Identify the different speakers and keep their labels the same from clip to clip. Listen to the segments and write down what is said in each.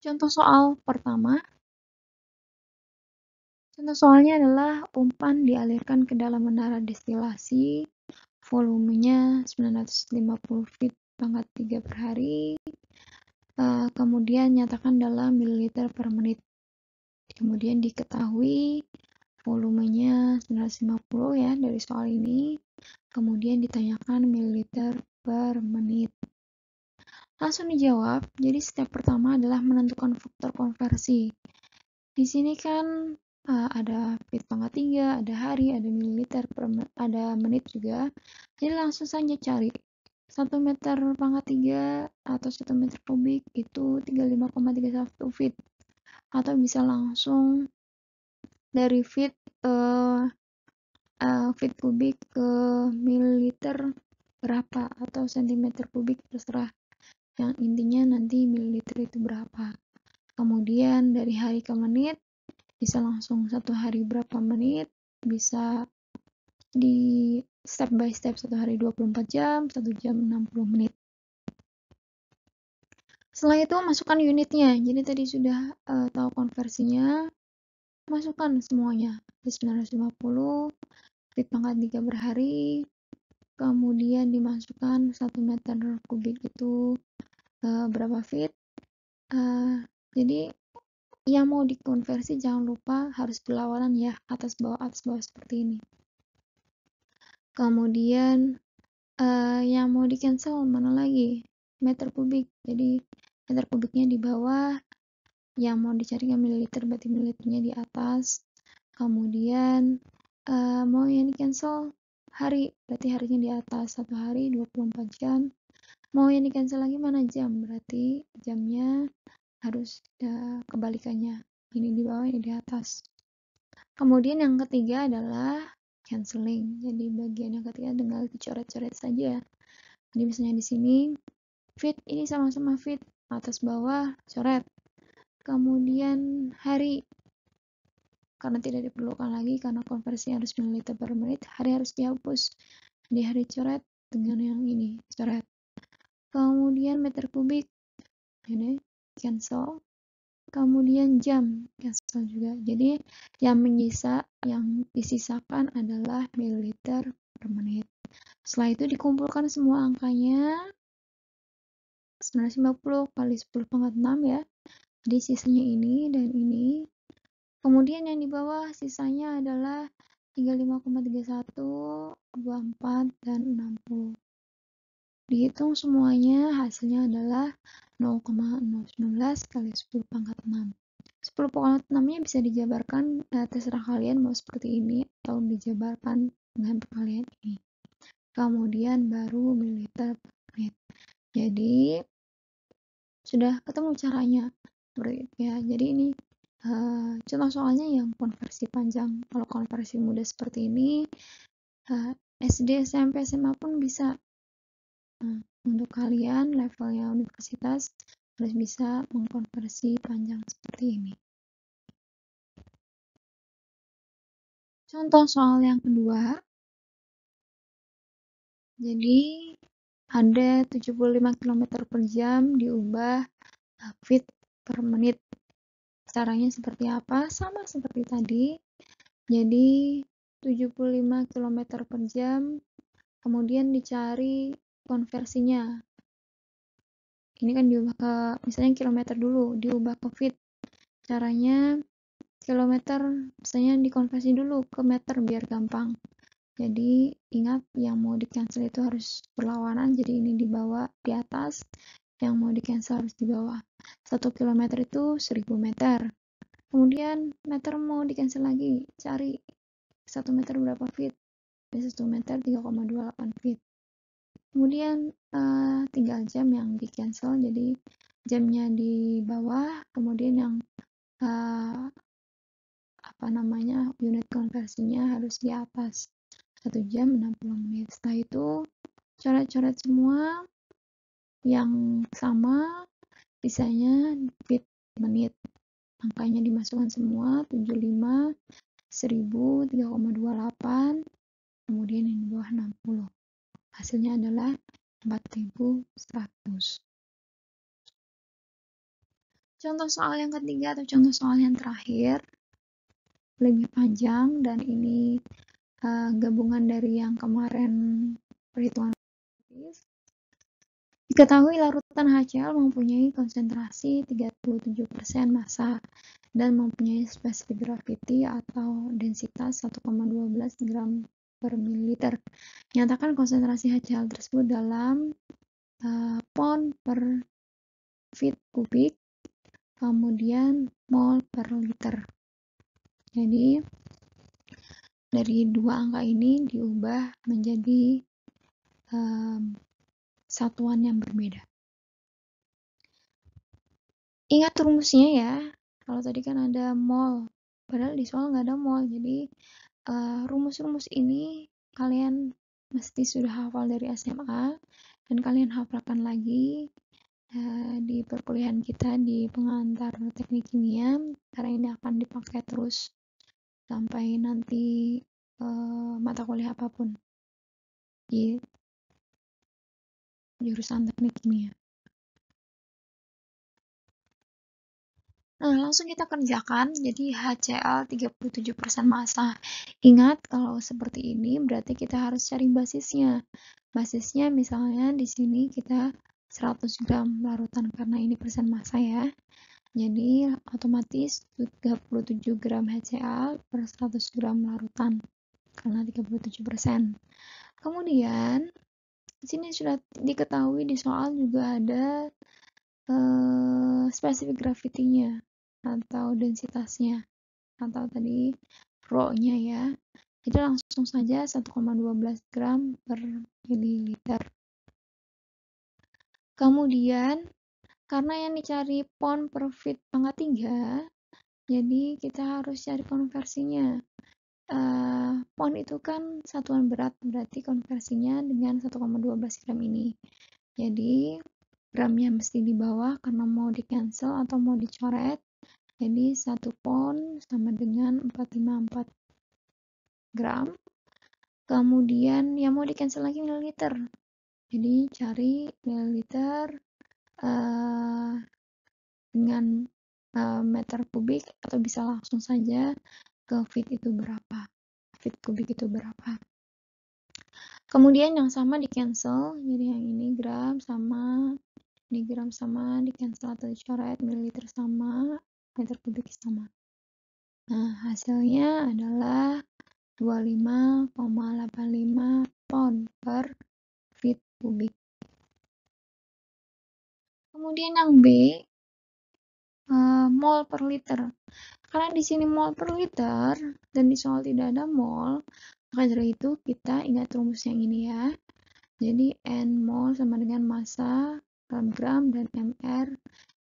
Speaker 1: Contoh soal pertama, contoh soalnya adalah umpan dialirkan ke dalam menara destilasi, volumenya 950 feet pangkat 3 per hari, kemudian nyatakan dalam mililiter per menit. Kemudian diketahui volumenya 950 ya dari soal ini, kemudian ditanyakan mililiter per menit. Langsung dijawab. Jadi step pertama adalah menentukan faktor konversi. Di sini kan ada feet pangkat 3, ada hari, ada mililiter per ada menit juga. Jadi langsung saja cari 1 meter pangkat 3 atau 1 meter kubik itu 35,31 feet. Atau bisa langsung dari feet feet kubik ke mililiter berapa atau sentimeter kubik terserah. Yang intinya nanti mililiter itu berapa. Kemudian dari hari ke menit bisa langsung satu hari berapa menit, bisa di step by step, satu hari 24 jam, 1 jam 60 menit. Setelah itu masukkan unitnya. Jadi tadi sudah tahu konversinya, masukkan semuanya. 950 feet pangkat 3 per hari, kemudian dimasukkan 1 meter kubik itu berapa feet. Jadi yang mau dikonversi jangan lupa harus berlawanan ya, atas bawah seperti ini. Kemudian yang mau di cancel mana lagi? Meter kubik. Jadi meter kubiknya di bawah, yang mau dicarikan mililiter berarti mililiternya di atas. Kemudian mau yang di cancel hari, berarti harinya di atas. 1 hari 24 jam. Mau yang di cancel lagi mana jam, berarti jamnya harus kebalikannya. Ini di bawah, ini di atas. Kemudian yang ketiga adalah cancelling. Jadi bagian yang ketiga tinggal dicoret-coret saja. Jadi misalnya di sini feet ini sama-sama feet, atas bawah coret. Kemudian hari, karena tidak diperlukan lagi karena konversi harus mililiter per menit, hari harus dihapus. Di hari coret dengan yang ini coret. Kemudian meter kubik ini cancel. Kemudian jam cancel juga. Jadi yang disisakan adalah mililiter per menit. Setelah itu dikumpulkan semua angkanya 950 kali 10 pangkat 6 ya. Jadi sisanya ini dan ini. Kemudian yang di bawah sisanya adalah 35,31, 24, dan 60. Dihitung semuanya, hasilnya adalah 0,019 kali 10 pangkat 6. 10 pangkat 6-nya bisa dijabarkan, terserah kalian mau seperti ini atau dijabarkan dengan perkalian ini. Kemudian baru mililiter per menit. Jadi sudah ketemu caranya. Ya, jadi ini contoh soalnya yang konversi panjang. Kalau konversi mudah seperti ini, SD, SMP, SMA pun bisa. Untuk kalian levelnya universitas harus bisa mengkonversi panjang seperti ini. Contoh soal yang kedua. Jadi ada 75 km per jam diubah feet per menit. Caranya seperti apa? Sama seperti tadi. Jadi 75 km per jam, kemudian dicari konversinya. Ini kan diubah ke, misalnya kilometer dulu, diubah ke feet. Caranya kilometer, misalnya dikonversi dulu ke meter biar gampang. Jadi ingat yang mau di cancel itu harus berlawanan, jadi ini di bawah, di atas, yang mau di cancel harus di bawah. 1 km itu 1000 meter. Kemudian meter mau di cancel lagi, cari 1 meter berapa feet. 1 meter 3,28 feet. Kemudian tinggal jam yang di cancel, jadi jamnya di bawah, kemudian yang unit konversinya harus di atas. 1 jam 60 menit. Setelah itu coret-coret semua yang sama, sisanya feet menit. Angkanya dimasukkan semua, 75, 1000, 3,28, kemudian yang di bawah 60. Hasilnya adalah 4100. Contoh soal yang ketiga atau contoh soal yang terakhir lebih panjang, dan ini gabungan dari yang kemarin perhitungan. Diketahui larutan HCl mempunyai konsentrasi 37% massa dan mempunyai spesifik gravity atau densitas 1,12 gram per mililiter. Nyatakan konsentrasi HCl tersebut dalam pound per feet kubik, kemudian mol per liter. Jadi dari dua angka ini diubah menjadi satuan yang berbeda. Ingat rumusnya ya. Kalau tadi kan ada mol, padahal di soal nggak ada mol. Jadi rumus-rumus ini kalian mesti sudah hafal dari SMA, dan kalian hafalkan lagi di perkuliahan kita di pengantar teknik kimia, karena ini akan dipakai terus sampai nanti mata kuliah apapun di jurusan teknik kimia. Nah, langsung kita kerjakan. Jadi HCl 37% massa. Ingat, kalau seperti ini berarti kita harus cari basisnya. Basisnya misalnya di sini kita 100 gram larutan, karena ini persen massa ya. Jadi otomatis 37 gram HCl per 100 gram larutan, karena 37%. Kemudian di sini sudah diketahui di soal juga ada spesifik gravity-nya atau densitasnya, atau tadi rho-nya ya. Jadi langsung saja 1,12 gram per mililiter. Kemudian karena yang dicari pound per feet pangkat 3, jadi kita harus cari konversinya. Pound itu kan satuan berat, berarti konversinya dengan 1,12 gram ini. Jadi gramnya mesti di bawah karena mau di cancel atau mau dicoret. Jadi 1 pound sama dengan 454 gram. Kemudian yang mau di cancel lagi mililiter. Jadi cari mililiter dengan meter kubik, atau bisa langsung saja ke feet itu berapa. Feet kubik itu berapa. Kemudian yang sama di cancel. Jadi yang ini gram sama ini gram sama di cancel atau dicoret, mililiter sama, meter kubik sama. Nah, hasilnya adalah 25,85 pound per feet kubik. Kemudian yang B, mol per liter. Karena di sini mol per liter dan di soal tidak ada mol, maka dari itu kita ingat rumus yang ini ya. Jadi N mol sama dengan massa per gram, dan MR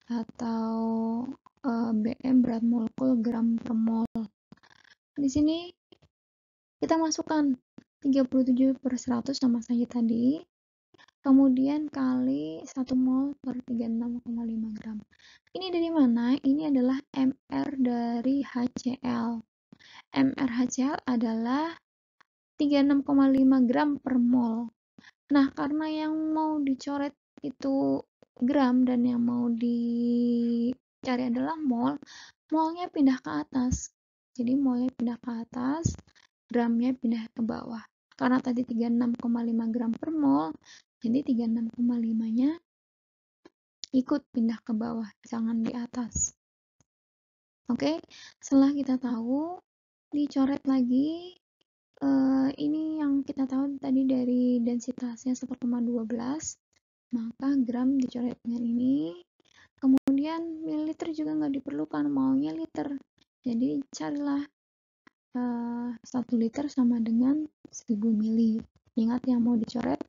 Speaker 1: atau BM berat molekul gram per mol. Di sini kita masukkan 37/100 sama saja tadi, kemudian kali 1 mol per 36,5 gram. Ini dari mana? Ini adalah MR dari HCl. MR HCl adalah 36,5 gram per mol. Nah, karena yang mau dicoret itu gram dan yang mau dicari adalah mol, molnya pindah ke atas. Jadi molnya pindah ke atas, gramnya pindah ke bawah. Karena tadi 36,5 gram per mol, jadi 36,5-nya ikut pindah ke bawah, jangan di atas. Oke, setelah kita tahu, dicoret lagi. Ini yang kita tahu tadi dari densitasnya 1,12, maka gram dicoret dengan ini. Kemudian mililiter juga nggak diperlukan, maunya liter. Jadi carilah 1 liter sama dengan 1000 mili. Ingat, yang mau dicoret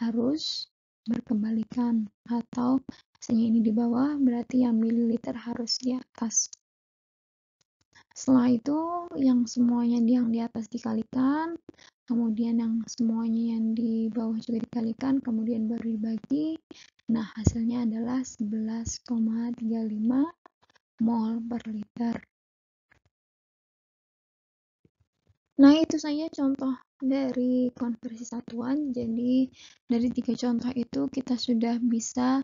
Speaker 1: harus berkebalikan, atau misalnya ini di bawah, berarti yang mililiter harus di atas. Setelah itu yang semuanya yang di atas dikalikan, kemudian yang semuanya yang di bawah juga dikalikan, kemudian baru dibagi. Nah, hasilnya adalah 11,35 mol per liter. Nah, itu saja contoh dari konversi satuan. Jadi dari 3 contoh itu kita sudah bisa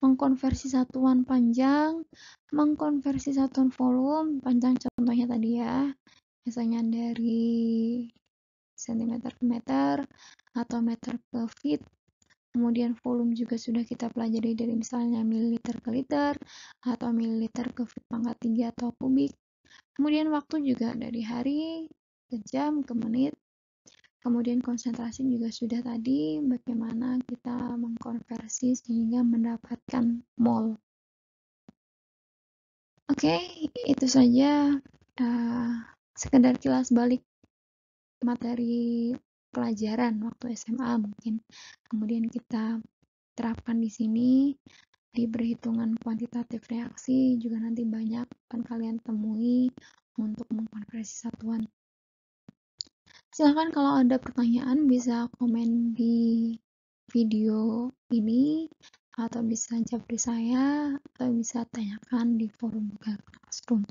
Speaker 1: mengkonversi satuan panjang, mengkonversi satuan volume, panjang contohnya tadi ya, misalnya dari sentimeter ke meter atau meter ke feet. Kemudian volume juga sudah kita pelajari dari misalnya mililiter ke liter atau mililiter ke feet pangkat 3 atau kubik. Kemudian waktu juga dari hari ke jam ke menit. Kemudian konsentrasi juga sudah tadi, bagaimana kita mengkonversi sehingga mendapatkan mol. Oke, itu saja sekedar kilas balik materi pelajaran waktu SMA mungkin. Kemudian kita terapkan di sini di perhitungan kuantitatif reaksi juga nanti banyak akan kalian temui untuk mengkonversi satuan. Silahkan kalau ada pertanyaan bisa komen di video ini atau bisa japri saya atau bisa tanyakan di forum Google Classroom.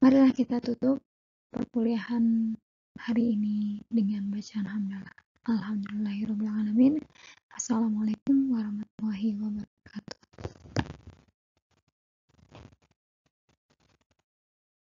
Speaker 1: Marilah kita tutup perkuliahan hari ini dengan bacaan hamdalah. Alhamdulillahirrahmanirrahim. Assalamualaikum warahmatullahi wabarakatuh.